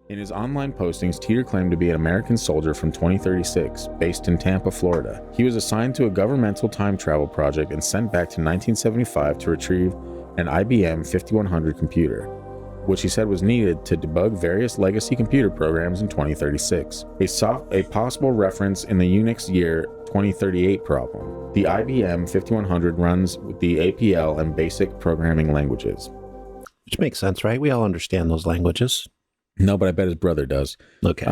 In his online postings, Teeter claimed to be an American soldier from 2036, based in Tampa, Florida. He was assigned to a governmental time travel project and sent back to 1975 to retrieve an IBM 5100 computer, which he said was needed to debug various legacy computer programs in 2036. A possible reference in the Unix year 2038 problem. The IBM 5100 runs with the APL and basic programming languages. Which makes sense, right? We all understand those languages. No, but I bet his brother does. Okay.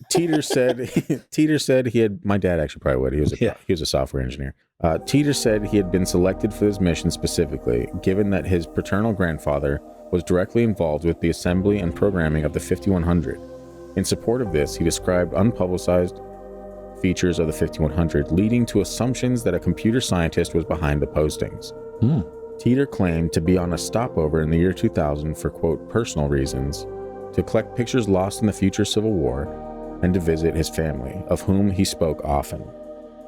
Teeter said he had, my dad actually probably would. He was a software engineer. Teeter said he had been selected for this mission specifically, given that his paternal grandfather was directly involved with the assembly and programming of the 5100. In support of this, he described unpublicized features of the 5100, leading to assumptions that a computer scientist was behind the postings. Teeter claimed to be on a stopover in the year 2000 for, quote, personal reasons, to collect pictures lost in the future Civil War, and to visit his family, of whom he spoke often.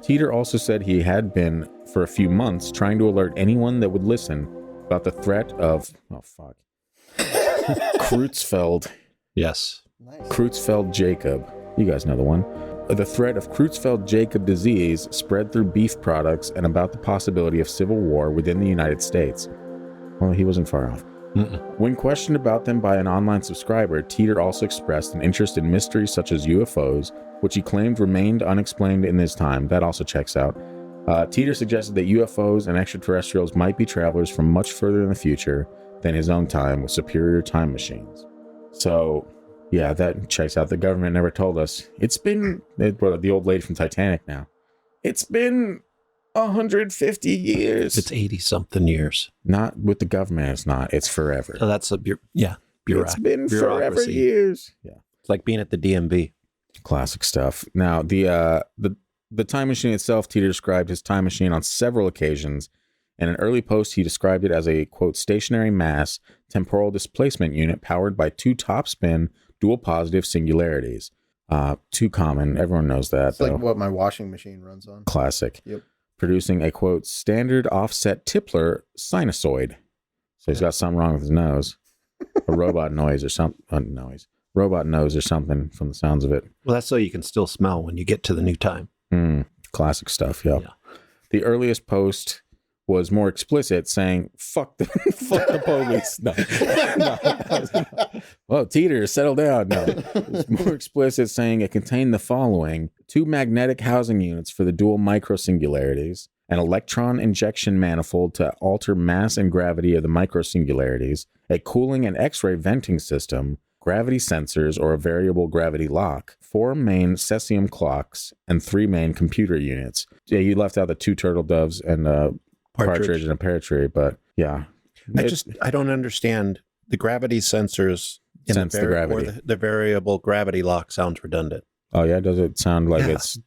Teeter also said he had been, for a few months, trying to alert anyone that would listen about the threat of, Creutzfeldt. Yes. Nice. Creutzfeldt Jacob. You guys know the one. The threat of Creutzfeldt Jacob disease spread through beef products and about the possibility of civil war within the United States. Well, he wasn't far off. When questioned about them by an online subscriber, Teeter also expressed an interest in mysteries such as UFOs, which he claimed remained unexplained in his time. That also checks out. Teeter suggested that UFOs and extraterrestrials might be travelers from much further in the future than his own time with superior time machines. So, yeah, that checks out. The government never told us. It's been, the old lady from Titanic now. It's been 150 years. It's 80-something years. Not with the government, it's not. It's forever. So that's It's been forever years. Yeah. It's like being at the DMV. Classic stuff. Now, the time machine itself, Teeter described his time machine on several occasions. In an early post, he described it as a, quote, stationary mass temporal displacement unit powered by two top-spin dual positive singularities. Too common. Everyone knows that. It's like what my washing machine runs on. Classic. Yep. Producing a, quote, standard offset Tipler sinusoid. So he's got something wrong with his nose. A robot noise or something. Robot nose or something from the sounds of it. Well, that's so you can still smell when you get to the new time. Classic stuff, yeah. The earliest post was more explicit, saying, fuck the police. No. Well, Teeter, settle down. No. It was more explicit, saying it contained the following: 2 magnetic housing units for the dual microsingularities, an electron injection manifold to alter mass and gravity of the microsingularities, a cooling and X-ray venting system, gravity sensors or a variable gravity lock, 4 main cesium clocks, and 3 main computer units. Yeah, you left out the 2 turtle doves and partridge and a pear tree, but yeah. I don't understand the gravity sensors Sense the gravity. Or the variable gravity lock sounds redundant. Oh yeah, does it sound like it's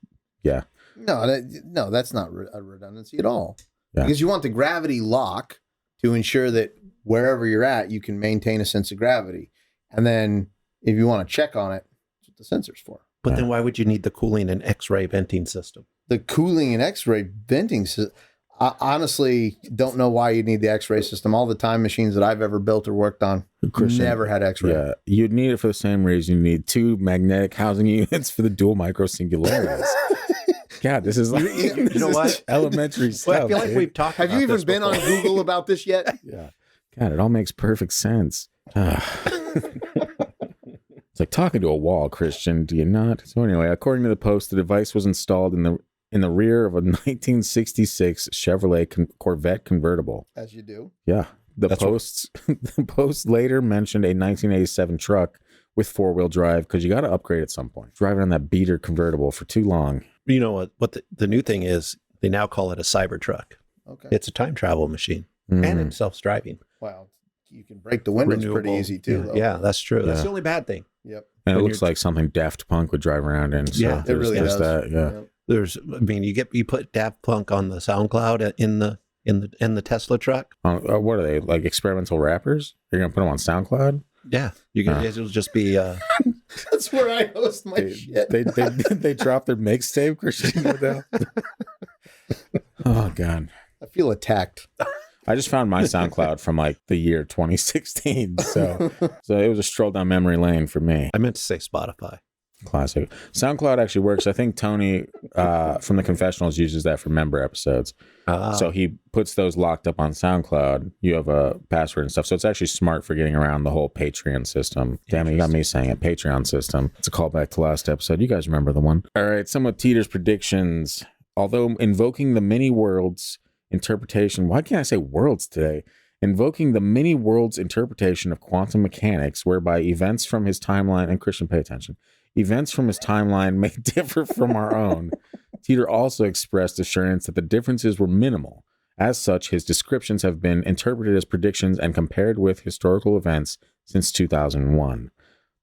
No, that's not a redundancy at all. Yeah. Because you want the gravity lock to ensure that wherever you're at, you can maintain a sense of gravity. And then if you want to check on it, that's what the sensor's for. But then why would you need the cooling and X-ray venting system? The cooling and X-ray venting system, I honestly don't know why you need the X-ray system. All the time machines that I've ever built or worked on never had X-ray. Yeah, you'd need it for the same reason you need 2 magnetic housing units for the dual microsingularities. God, this is like you know what? Elementary stuff. Well, I feel like we've talked Have about you even this been before. on Google about this yet? Yeah. God, it all makes perfect sense. It's like talking to a wall, Christian, do you not? So anyway, according to the post, the device was installed in the rear of a 1966 Chevrolet Corvette convertible. As you do. Yeah. The post later mentioned a 1987 truck with 4-wheel drive because you got to upgrade at some point. Driving on that beater convertible for too long. You know what the new thing is? They now call it a Cybertruck. Okay. It's a time travel machine and it's self-driving. Wow. You can break the windows pretty easy too. Though. Yeah, that's true. That's the only bad thing. Yep. And it looks like something Daft Punk would drive around in. So Yeah, It really there's does. that. Yeah. Yep. You put Daft Punk on the SoundCloud in the Tesla truck. What are they, like experimental rappers? You're gonna put them on SoundCloud? Yeah, it'll just be. That's where I host my shit. They dropped their mixtape, Christian. Oh God. I feel attacked. I just found my SoundCloud from like the year 2016. So it was a stroll down memory lane for me. I meant to say Spotify. Classic. SoundCloud actually works. I think Tony from the Confessionals uses that for member episodes. So he puts those locked up on SoundCloud. You have a password and stuff. So it's actually smart for getting around the whole Patreon system. Damn it, you got me saying it. Patreon system. It's a callback to last episode. You guys remember the one. All right, some of Teeter's predictions. Although invoking the many worlds interpretation, why can't I say worlds today? Invoking the many worlds interpretation of quantum mechanics, whereby events from his timeline, and Christian, pay attention, events from his timeline may differ from our own. Teeter also expressed assurance that the differences were minimal. As such, his descriptions have been interpreted as predictions and compared with historical events since 2001.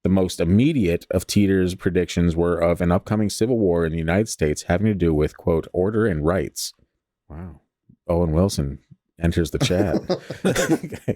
The most immediate of Teeter's predictions were of an upcoming civil war in the United States having to do with, quote, order and rights. Wow. Owen Wilson enters the chat.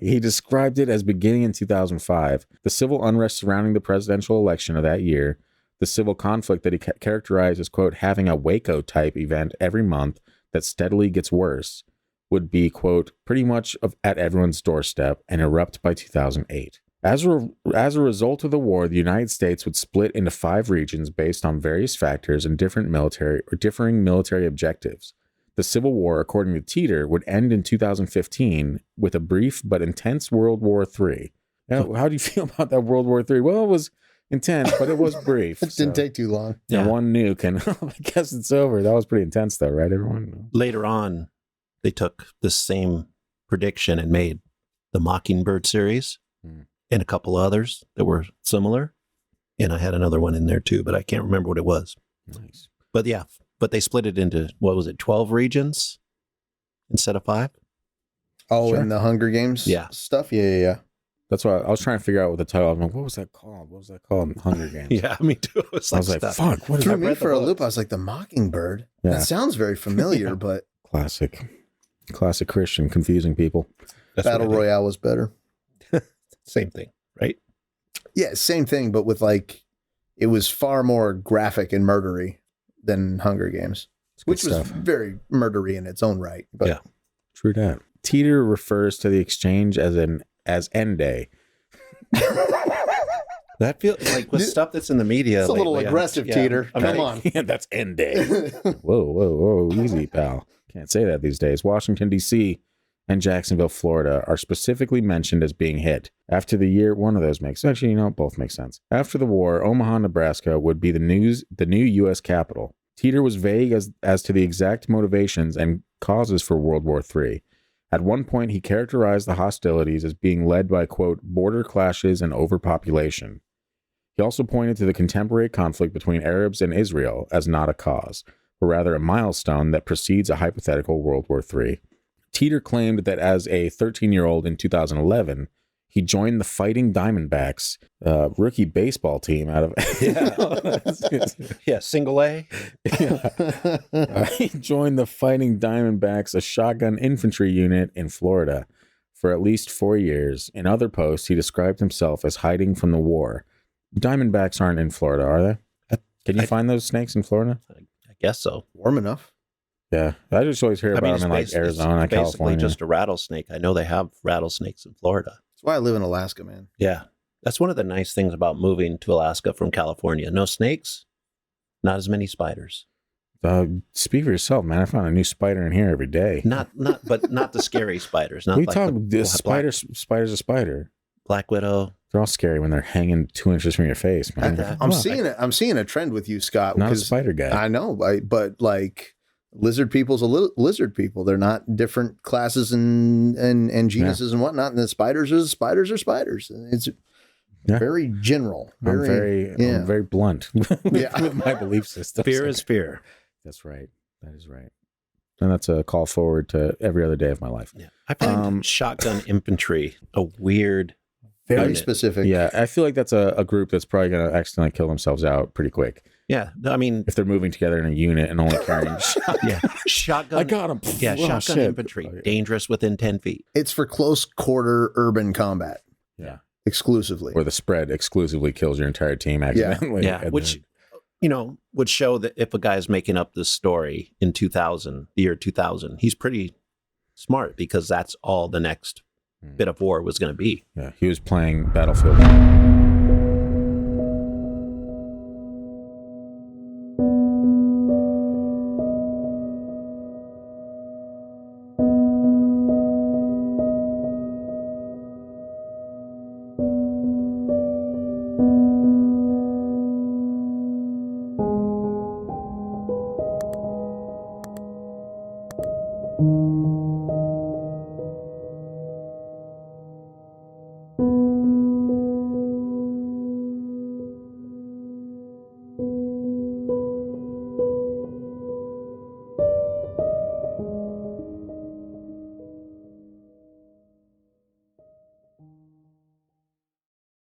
He described it as beginning in 2005, the civil unrest surrounding the presidential election of that year, the civil conflict that he characterized as, quote, having a Waco-type event every month that steadily gets worse, would be, quote, pretty much at everyone's doorstep and erupt by 2008. As a result of the war, the United States would split into 5 regions based on various factors and differing military objectives. The Civil War, according to Teeter, would end in 2015 with a brief but intense World War III. Now, how do you feel about that World War III? Well, it was intense, but it was brief. It didn't take too long. Yeah, one nuke, and I guess it's over. That was pretty intense, though, right, everyone? Later on, they took the same prediction and made the Mockingbird series and a couple others that were similar. And I had another one in there, too, but I can't remember what it was. Nice. But yeah, but they split it into, 12 regions instead of 5? Oh, Sure. in the Hunger Games stuff? Yeah. That's why I was trying to figure out what the title. I'm like, what was that called? Hunger Games. Yeah, me too. I was like, fuck. What is Threw that? me for a loop. I was like, the Mockingbird? Yeah. That sounds very familiar, but Classic Christian, confusing people. That's Battle Royale was better. Same thing, right? Yeah, same thing, but with like, it was far more graphic and murdery than Hunger Games, which was very murdery in its own right. But yeah, true that. Teeter refers to the exchange as End Day. That feels like with stuff that's in the media. It's a little aggressive, Teeter. Come on. Yeah, that's End Day. Whoa. Easy, pal. Can't say that these days. Washington, D.C. and Jacksonville, Florida are specifically mentioned as being hit. After the year, one of those makes, actually, both make sense. After the war, Omaha, Nebraska would be the new U.S. capital. Teeter was vague as to the exact motivations and causes for World War III. At one point, he characterized the hostilities as being led by, quote, border clashes and overpopulation. He also pointed to the contemporary conflict between Arabs and Israel as not a cause, but rather a milestone that precedes a hypothetical World War III. Teeter claimed that as a 13-year-old in 2011, he joined the Fighting Diamondbacks, rookie baseball team out of... Single A. He joined the Fighting Diamondbacks, a shotgun infantry unit in Florida, for at least 4 years. In other posts, he described himself as hiding from the war. Diamondbacks aren't in Florida, are they? Can you find those snakes in Florida? I guess so. Warm enough. Yeah, I just always hear about them in like Arizona, it's California. Basically, just a rattlesnake. I know they have rattlesnakes in Florida. That's why I live in Alaska, man. Yeah, that's one of the nice things about moving to Alaska from California. No snakes, not as many spiders. Speak for yourself, man. I found a new spider in here every day. But not the scary spiders. Not we like talk the spider's a spider. Black widow. They're all scary when they're hanging 2 inches from your face, man. I'm seeing a trend with you, Scott. Not a spider guy. I know, but like lizard people's lizard people. They're not different classes and genuses and whatnot. And the spiders are spiders. It's very general. I'm very blunt with my belief system. Fear is fear. That's right. That is right. And that's a call forward to every other day of my life. Yeah. I find shotgun infantry a weird... Very specific. Yeah, I feel like that's a group that's probably going to accidentally kill themselves out pretty quick. Yeah, I mean... If they're moving together in a unit and only carrying shotgun... I got him. Yeah, shotgun infantry. Dangerous within 10 feet. It's for close quarter urban combat. Yeah. Exclusively. Where the spread exclusively kills your entire team accidentally. Yeah, which, would show that if a guy's making up this story in the year 2000, he's pretty smart because that's all the next bit of war was going to be. Yeah, he was playing Battlefield.